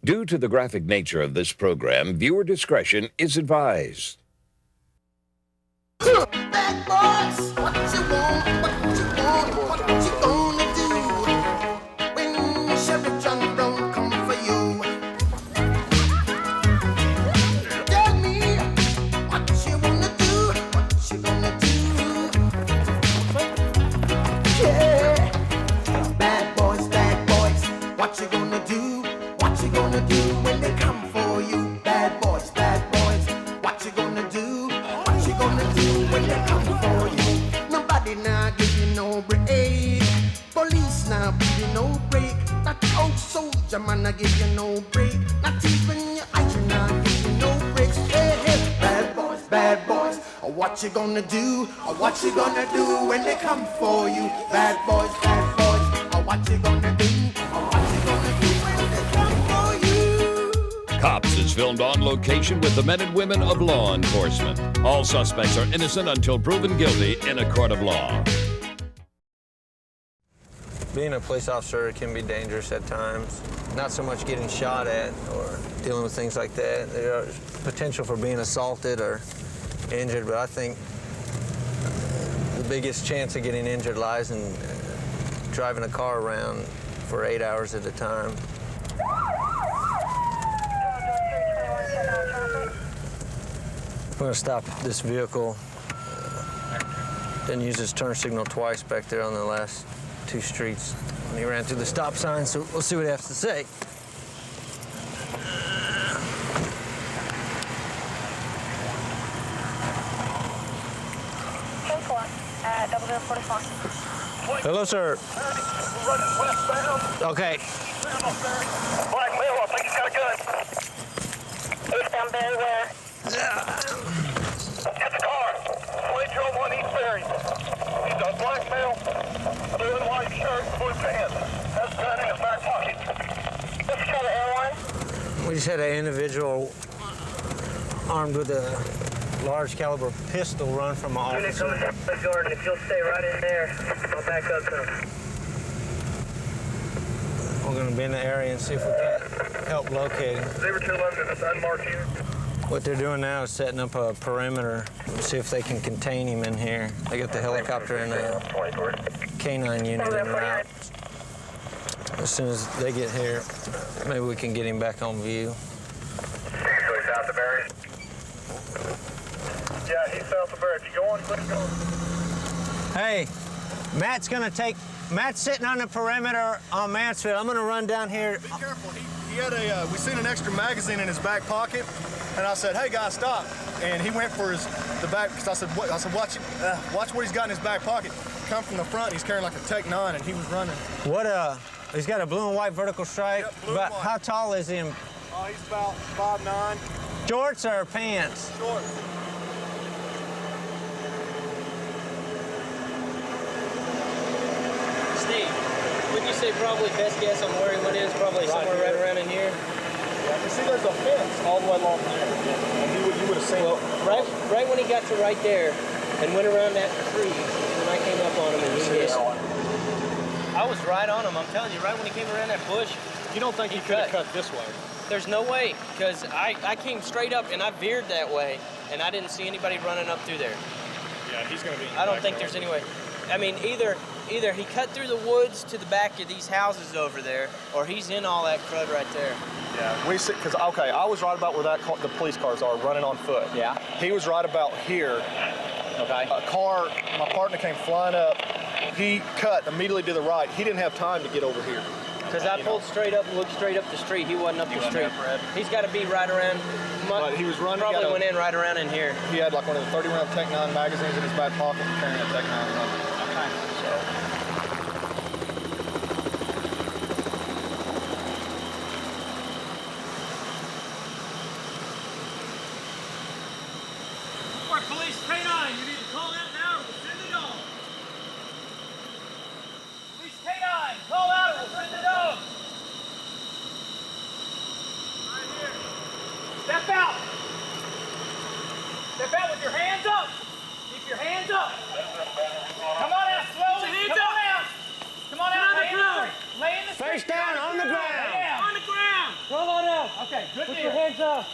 Due to the graphic nature of this program, viewer discretion is advised. Bad boys, what you want, what you want, what you gonna do when Sheriff John Brown come for you? Tell me what you wanna do, what you gonna do? Yeah, bad boys, what you gonna do? What you gonna do when they come for you? Bad boys, what you gonna do? What you gonna do when they come for you? Nobody now give you no break. Police now give you no break. That old soldier man now give you no break. Not even your eyes now give you no breaks. Hey, hey, bad boys, what you gonna do? What you gonna do when they come for you? Bad boys, what you gonna do? What you gonna do when they come for you? Cops is filmed on location with the men and women of law enforcement. All suspects are innocent until proven guilty in a court of law. Being a police officer can be dangerous at times. Not so much getting shot at or dealing with things like that. There's potential for being assaulted or injured, but I think the biggest chance of getting injured lies in driving a car around for 8 hours at a time. I'm going to stop this vehicle. Didn't use his turn signal twice back there on the last 2 streets when he ran through the stop sign, so we'll see what he has to say. Hello, sir. Running westbound. Okay. Black male, I think he's got a gun. Eastbound Berry where? Get the car. 2001 East Berry. He's a black male, blue and white shirt, blue pants. Has a gun in his back pocket. What's the color, Air1? We just had an individual armed with a large caliber pistol run from an officer. Jordan, if you'll stay right in there, I'll back up to him. We're going to be in the area and see if we can help locate him. 0211 is unmarked here. What they're doing now is setting up a perimeter to see if they can contain him in here. They got the helicopter and the canine unit en route. As soon as they get here, maybe we can get him back on view. So he's south of Berry? Yeah, he's south of Berry. If you go on, let's go. Hey, Matt's sitting on the perimeter on Mansfield. I'm going to run down here. Be careful. He had we seen an extra magazine in his back pocket, and I said, "Hey, guys, stop!" And he went for the back. Cause I said, "What?" I said, "Watch what he's got in his back pocket." Come from the front. He's carrying like a Tech 9, and he was running. He's got a blue and white vertical stripe. Yep, blue and white. How tall is he? He's about 5'9". Shorts or pants? Shorts. Steve, wouldn't you say probably best guess on where he went in is probably somewhere right around in here? Yeah, you see there's a fence all the way along there. And you would have seen it. Right when he got to right there and went around that tree, when I came up on him and he hit. I was right on him, I'm telling you, right when he came around that bush. You don't think he could have cut this way? There's no way, because I came straight up and I veered that way, and I didn't see anybody running up through there. Yeah, he's going to be. I don't think there's any way. I mean, either he cut through the woods to the back of these houses over there, or he's in all that crud right there. Yeah, we see, because, okay, I was right about where the police cars are, running on foot. Yeah. He was right about here. Okay. A car, my partner came flying up. He cut immediately to the right. He didn't have time to get over here. Because I pulled straight up and looked straight up the street. He wasn't up the street. He's got to be right around. But he was running. Probably went in right around in here. He had like one of the 30-round Tech 9 magazines in his back pocket and carrying a Tech 9 run. Okay. Police K9, you need to call out now or we'll send the dog. Police K9, call out or we'll send the dog. Right here. Step out. Step out with your hands up. Keep your hands up. Come on out slowly. Come on out. Come on out. Lay in the street. Lay in the street. Face down on the ground. On the ground. Roll on out. Put your hands up.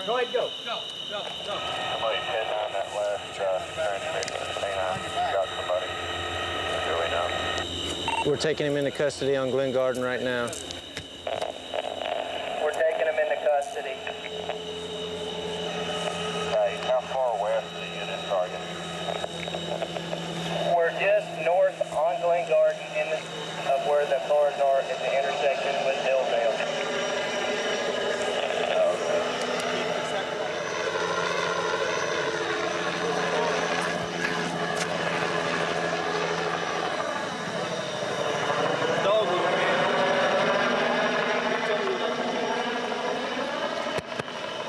Go ahead, go. Somebody's heading on that last turn straight to the canine. Got somebody. Do we know? We're taking him into custody on Glen Garden right now. We're taking him into custody. Hey, how far west of the unit target? We're just north on Glen Garden of where the cars are at the intersection with Hillsdale.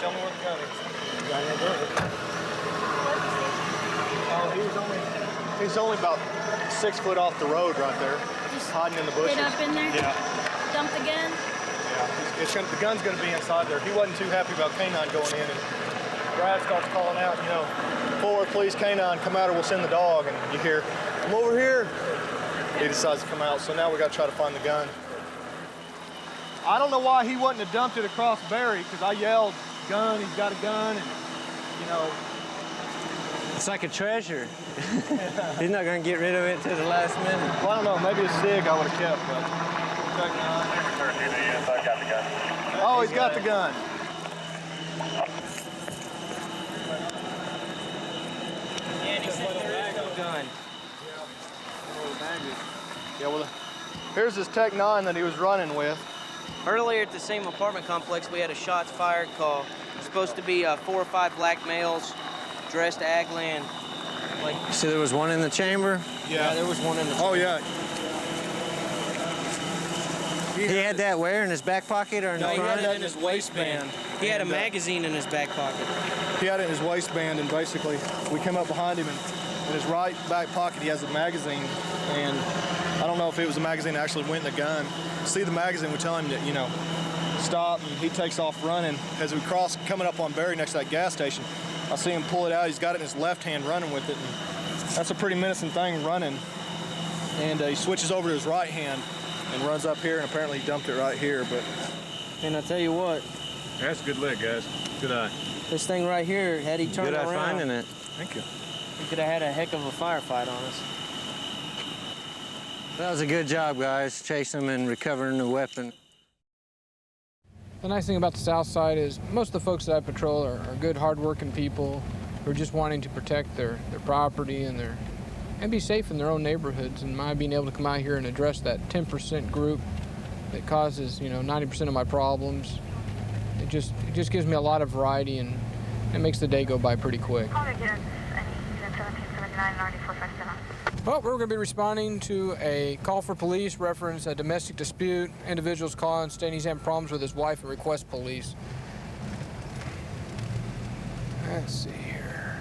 Tell me where the gun is. Oh, he's only about 6 foot off the road right there, hiding in the bushes. Hid up in there? Yeah. Dumped the gun? Yeah. The gun's going to be inside there. He wasn't too happy about Canine going in, and Brad starts calling out, you know, forward, please, Canine, come out or we'll send the dog. And you hear, I'm over here. He decides to come out, so now we got to try to find the gun. I don't know why he wouldn't have dumped it across Barry, because I yelled, gun, he's got a gun, and, you know. It's like a treasure. He's not going to get rid of it till the last minute. Well, I don't know, maybe a SIG I would have kept, but. I got the gun. Oh, he's got the gun. And he said there is no gun. Yeah, well, here's his Tech 9 that he was running with. Earlier at the same apartment complex, we had a shots fired call. It's supposed to be 4 or 5 black males dressed Agland. Like, So there was one in the chamber? yeah, there was one in the. Oh, yeah. He had that where, in his back pocket or in No, the he front? had it in his waistband. He had a magazine in his back pocket. He had it in his waistband, and basically, we came up behind him, and in his right back pocket, he has a magazine, and I don't know if it was a magazine that actually went in the gun. See the magazine, we tell him that, you know, stop, and he takes off running. As we cross, coming up on Barry next to that gas station, I see him pull it out. He's got it in his left hand running with it, and that's a pretty menacing thing running. And he switches over to his right hand and runs up here, and apparently he dumped it right here, but. And I tell you what, That's a good lick, guys. Good eye. this thing right here, had he turned Good eye around, finding it. Thank you. he could have had a heck of a firefight on us. That was a good job, guys, chasing him and recovering the weapon. The nice thing about the South Side is most of the folks that I patrol are good, hard-working people who are just wanting to protect their property and be safe in their own neighborhoods. And my being able to come out here and address that 10% group that causes, 90% of my problems, it just gives me a lot of variety, and it makes the day go by pretty quick. Well, we're going to be responding to a call for police, reference a domestic dispute. Individual's calling, stating he's having problems with his wife and requests police. Let's see here.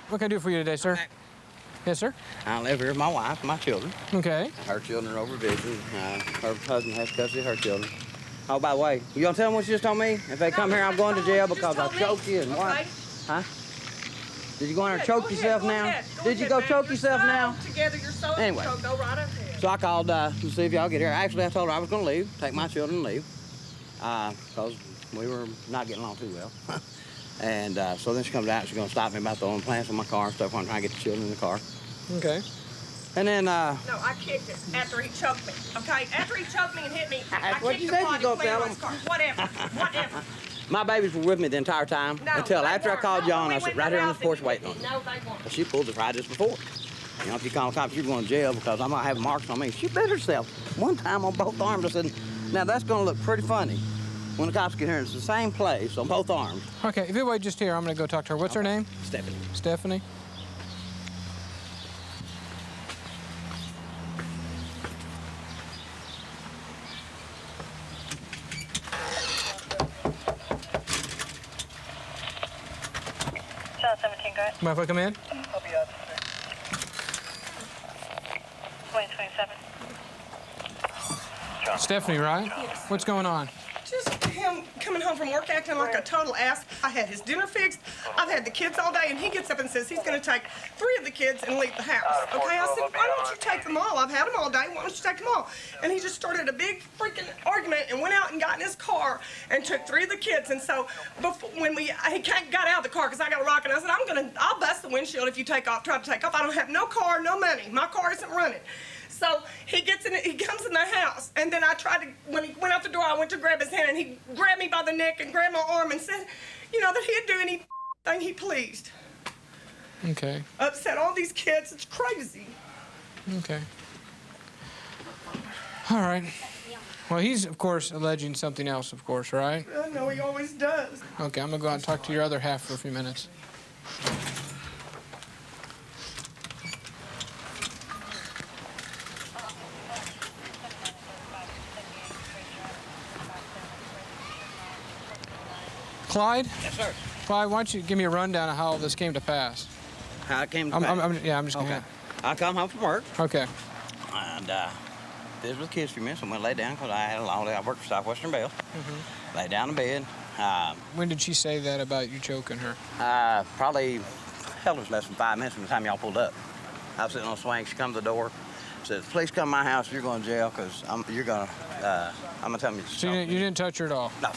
What can I do for you today, sir? Yes, sir. I live here with my wife and my children. Okay. Her children are over visiting. Her husband has custody of her children. Oh, by the way, you gonna tell them what you just told me? If they come here, I'm going to jail because I choked you and what? Huh? Did you go in there and choke yourself now? Did you go choke yourself now? Anyway, so I called to see if y'all get here. Actually, I told her I was gonna leave, take my children and leave, because we were not getting along too well. And so then she comes out, she's gonna stop me about throwing plants in my car and stuff when I'm trying to get the children in the car. Okay. And then, No, I kicked it after he choked me, okay? After he choked me and hit me, I what kicked you the said you body gonna tell clear him. my car. Whatever. my babies were with me the entire time No, until they after I weren't. called No, John, we I went sit in right the here on this house porch and- waiting on you. No, they weren't. She pulled us right just before. You know, if you call the cops, you're going to jail because I'm not having marks on me. She bit herself one time on both arms. I said, now that's going to look pretty funny when the cops get here. It's the same place on both arms. Okay, if you wait just here, I'm going to go talk to her. What's her name? Stephanie. Stephanie? Shot 17, go ahead. Mind if I come in? I'll be out. 2027. Stephanie, right? What's going on? Just him him coming home from work acting like a total ass. I had his dinner fixed. I've had the kids all day, and he gets up and says he's going to take 3 of the kids and leave the house. Okay, I said, why don't you take them all? I've had them all day. Why don't you take them all? And he just started a big freaking argument and went out and got in his car and took 3 of the kids. And so before, when he got out of the car because I got a rock, and I said, I'll bust the windshield if you try to take off. I don't have no car, no money. My car isn't running. So he gets in. He comes in the house, and then I tried to. When he went out the door, I went to grab his hand, and he grabbed me by the neck and grabbed my arm and said, that he'd do anything he pleased. Okay. Upset all these kids. It's crazy. Okay. All right. Well, he's of course alleging something else, of course, right? I know he always does. Okay, I'm gonna go out and talk to your other half for a few minutes. Clyde? Yes, sir. Clyde, why don't you give me a rundown of how all this came to pass? How it came to pass? I'm just okay. I come home from work. Okay. And this was the kids for me, so I went lay down because I had a long day. I worked for Southwestern Bell. Lay down in bed. When did she say that about you choking her? Probably, hell, it was less than 5 minutes from the time y'all pulled up. I was sitting on a swing. She come to the door, said, "Please come to my house. You're going to jail because I'm going to tell you." So you didn't touch her at all? No.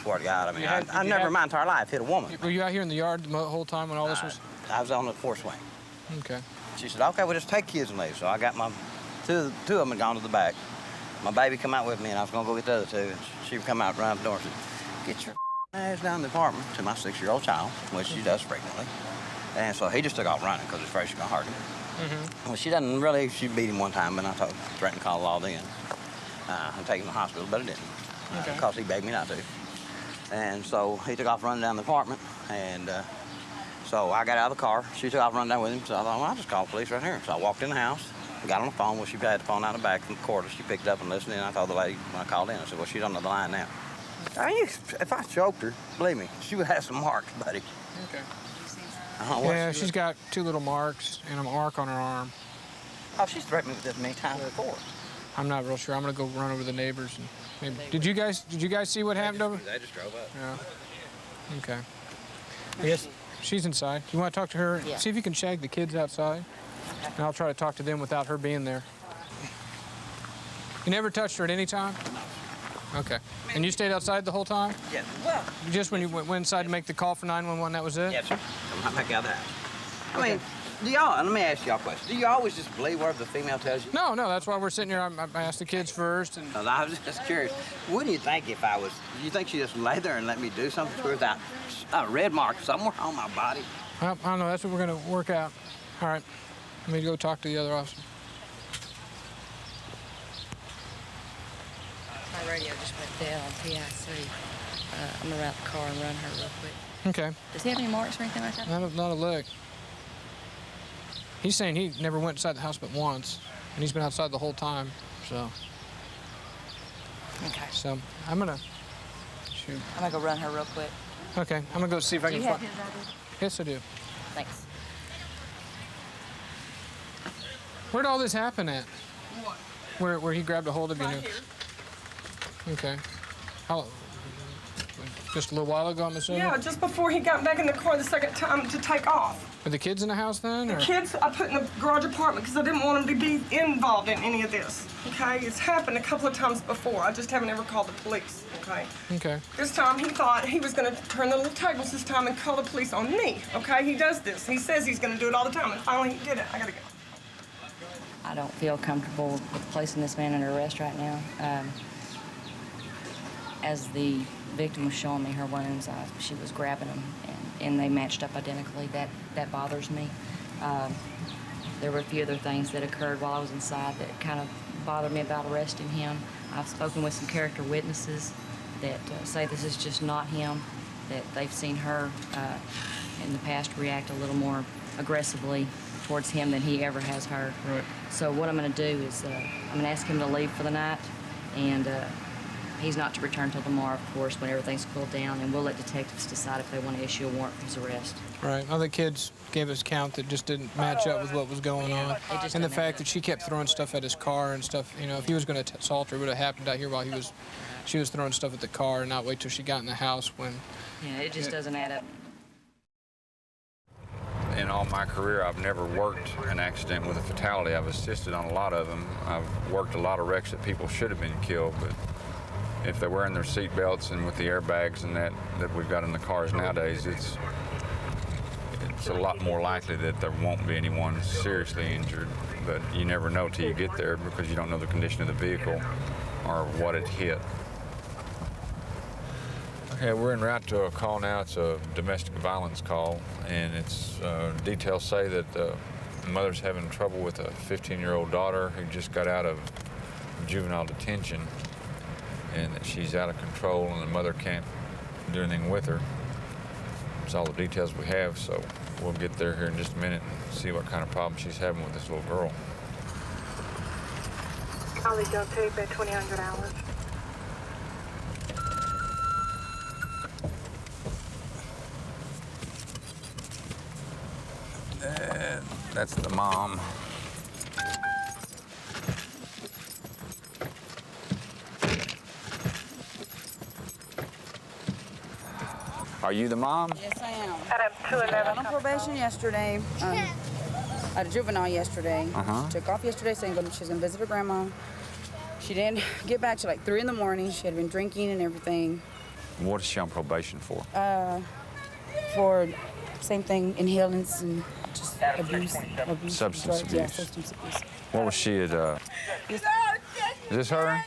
Swear to God. I mean, I never in my entire life hit a woman. Were you out here in the yard the whole time when all this was? I was on the fourth swing. Okay. She said, "Okay, well, just take kids and leave." So I got my two of them had gone to the back. My baby come out with me, and I was gonna go get the other 2. And she would come out around the door and said, "Get your ass down the apartment," to my 6-year-old child, which she does frequently. And so he just took off running because he's afraid she's gonna hurt him. Well, she doesn't really. She beat him one time, and I threatened to call the law then and take him to the hospital, but I didn't because he begged me not to. And so he took off running down the apartment, and so I got out of the car. She took off running down with him, so I thought, well, I'll just call the police right here. So I walked in the house, got on the phone. Well, she had the phone out the back from the quarter. She picked it up and listened, and I told the lady when I called in, I said, well, she's on the line now. I mean, if I choked her, believe me, she would have some marks, buddy. Okay. Yeah, she's got 2 little marks and a mark on her arm. Oh, she's threatened me with this many times before. I'm not real sure. I'm gonna go run over the neighbors and maybe. Did you guys see what happened over? They just drove up. Yeah. Okay. I guess she's inside. You want to talk to her? Yeah. See if you can shag the kids outside. And I'll try to talk to them without her being there. You never touched her at any time? Okay. And you stayed outside the whole time? Yeah. Well. Just when you went inside to make the call for 911, that was it? Yes, sir. I'm not back out of the house. I mean, let me ask y'all a question. Do you always just believe whatever the female tells you? No, that's why we're sitting here. I asked the kids first. And I was just curious. Wouldn't you think if I was, do you think she just lay there and let me do something to her without a red mark somewhere on my body? I don't know. That's what we're going to work out. All right. Let me go talk to the other officer. My radio just went dead on PIC. I'm going to route the car and run her real quick. Okay. Does he have any marks or anything like that? Not a lick. He's saying he never went inside the house but once, and he's been outside the whole time, so. Okay. So I'm gonna shoot. I'm gonna go run her real quick. Okay, I'm gonna go see if I can Do you have find. his ID? Yes, I do. Thanks. Where'd all this happen at? What? Where he grabbed a hold of you? Right here. Okay. How? Just a little while ago, I'm assuming? Yeah, just before he got back in the car the second time to take off. Are the kids in the house then? The or? kids I put in the garage apartment because I didn't want them to be involved in any of this, okay? It's happened a couple of times before. I just haven't ever called the police, okay? Okay. This time he thought he was going to turn the little tables this time and call the police on me, okay? He does this. He says he's going to do it all the time, and finally he did it. I got to go. I don't feel comfortable with placing this man under arrest right now. As the victim was showing me her wounds, she was grabbing them, and they matched up identically. That bothers me. There were a few other things that occurred while I was inside that kind of bothered me about arresting him. I've spoken with some character witnesses that say this is just not him, that they've seen her in the past react a little more aggressively towards him than he ever has her. Right. So what I'm going to do is I'm going to ask him to leave for the night, and He's not to return till tomorrow, of course, when everything's cooled down, and we'll let detectives decide if they want to issue a warrant for his arrest. Right. Other kids gave us count that just didn't match up with what was going on. And the fact that she kept throwing stuff at his car and stuff, you know, if he was going to assault her, it would have happened out here while she was throwing stuff at the car and not wait till she got in the house when... Yeah, it just doesn't add up. In all my career, I've never worked an accident with a fatality. I've assisted on a lot of them. I've worked a lot of wrecks that people should have been killed, but if they're wearing their seat belts and with the airbags and that we've got in the cars nowadays, it's a lot more likely that there won't be anyone seriously injured. But you never know till you get there because you don't know the condition of the vehicle or what it hit. Okay, we're en route to a call now. It's a domestic violence call, and it's details say that the mother's having trouble with a 15-year-old daughter who just got out of juvenile detention, and that she's out of control and the mother can't do anything with her. That's all the details we have, so we'll get there here in just a minute and see what kind of problem she's having with this little girl. I'll leave your tape at 2000 hours. And that's the mom. Are you the mom? Yes, I am. I got on probation yesterday. I had a juvenile yesterday. She took off yesterday saying she was going to visit her grandma. She didn't get back till like 3 in the morning. She had been drinking and everything. What is she on probation for? For same thing, inhalants and just abuse. Substance abuse. Yeah, substance abuse. What was she at? Is this her?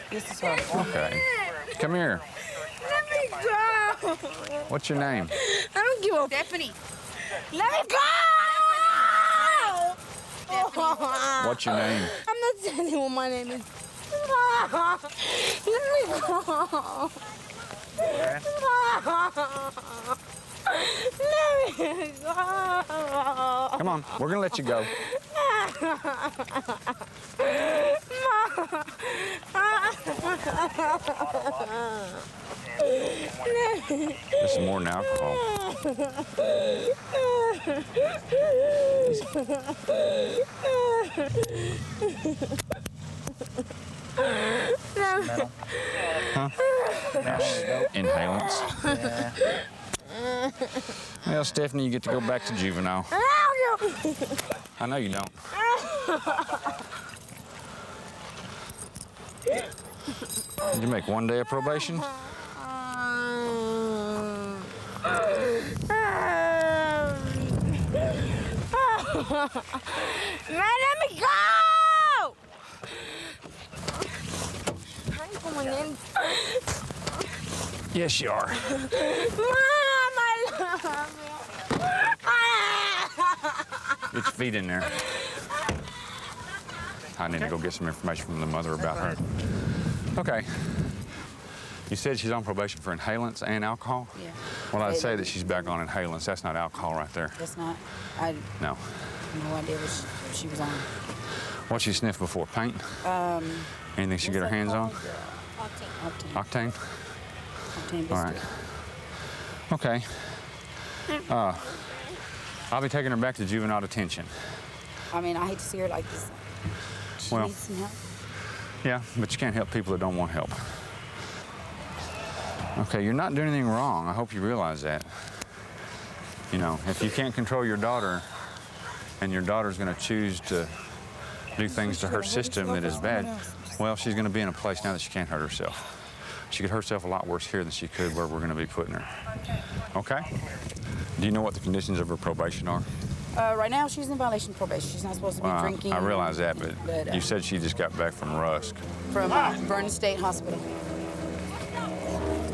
This is her. Okay. Come here. Let me go. What's your name? I don't give a... Stephanie. Let me go! Stephanie. What's your name? I'm not telling you what my name is. Let me go. Let me go. Come on, we're gonna let you go. This is more than alcohol. Huh? Inhalants. Yeah. Well, Stephanie, you get to go back to juvenile. I know you don't. Did you make 1 day of probation? Let me go! Yes, you are. Mom, I love you. Get your feet in there. I need to go get some information from the mother about her. Okay. You said she's on probation for inhalants and alcohol? Yeah. Well, I'd say that she's back on inhalants. That's not alcohol right there. That's not. No. No idea what she was on. What she sniffed before? Paint? Anything she get her hands on? Octane. Octane? All right. Okay. I'll be taking her back to juvenile detention. I mean, I hate to see her like this. She needs some help. Yeah, but you can't help people that don't want help. Okay, you're not doing anything wrong. I hope you realize that. You know, if you can't control your daughter and your daughter's going to choose to do things to her system that is bad, well, she's going to be in a place now that she can't hurt herself. She could hurt herself a lot worse here than she could where we're going to be putting her. Okay? Do you know what the conditions of her probation are? Right now, she's in violation of probation. She's not supposed to be drinking. I realize that, but you said she just got back from Rusk. From Vernon State Hospital.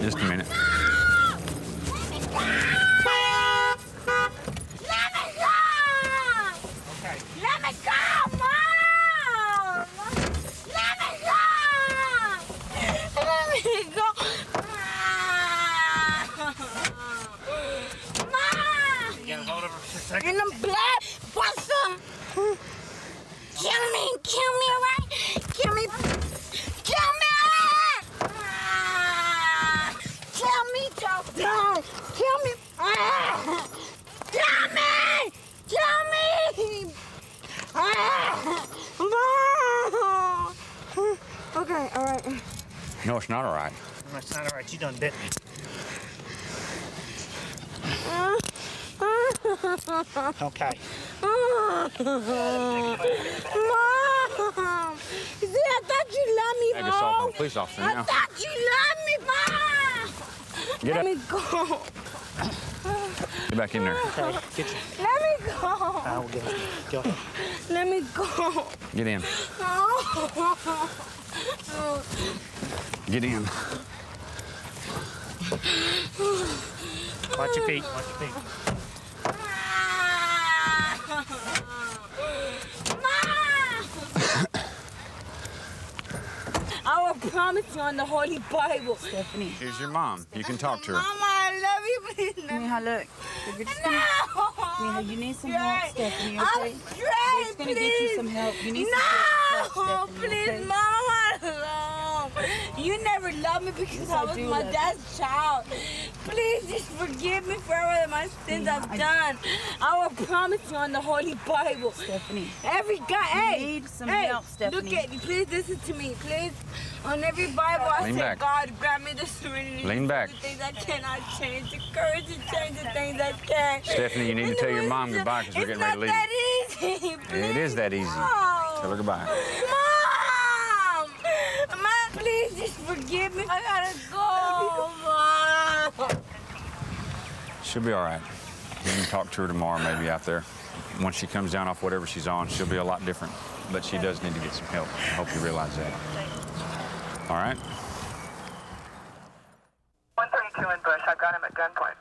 Just a minute. Let me go! Okay. Let me go, Mom! Let me go! Let me go! Mom! You gotta hold her for a second. In the blood, what's some? Kill me, all right? Kill me. Kill me! Kill me! Kill me! Kill me! Okay, all right. No, it's not all right. No, it's not all right. You done bit me. Okay. Mom! See, I thought you loved me, Take us off on a police officer I now. thought you loved me, Mom! Get Let up. me go. Get back in there. Okay, get you. Let me go. I will get it. Go ahead. Let me go. Get in. Oh. Get in. Watch your feet. Watch your feet. I will promise you on the Holy Bible. Stephanie. Here's your mom. You can talk to her. Mama, I love you, please. Mija, look. If you're just gonna, Mija, you need some help, Stephanie, okay? I'm straight, It's gonna get you some help. You need some help, Stephanie, please, okay? Mama, alone. You never loved me because I was do my love dad's child. Please just forgive me for all of my sins I've done. I will promise you on the Holy Bible. Stephanie. Every guy, You need some hey, help, Stephanie. Look at me, please listen to me, please. On every Bible, I Lean say, back. God, grant me the serenity. Lean back. The things I cannot change, the courage to change the things I can. Stephanie, you need to tell your mom goodbye because we're getting ready to leave. It's not that easy. It is that easy. No. Tell her goodbye. Mom, please just forgive me. I gotta go, Mom. She'll be all right. You can talk to her tomorrow, maybe out there. Once she comes down off whatever she's on, she'll be a lot different. But she does need to get some help. I hope you realize that. All right? 132 in Bush. I've got him at gunpoint.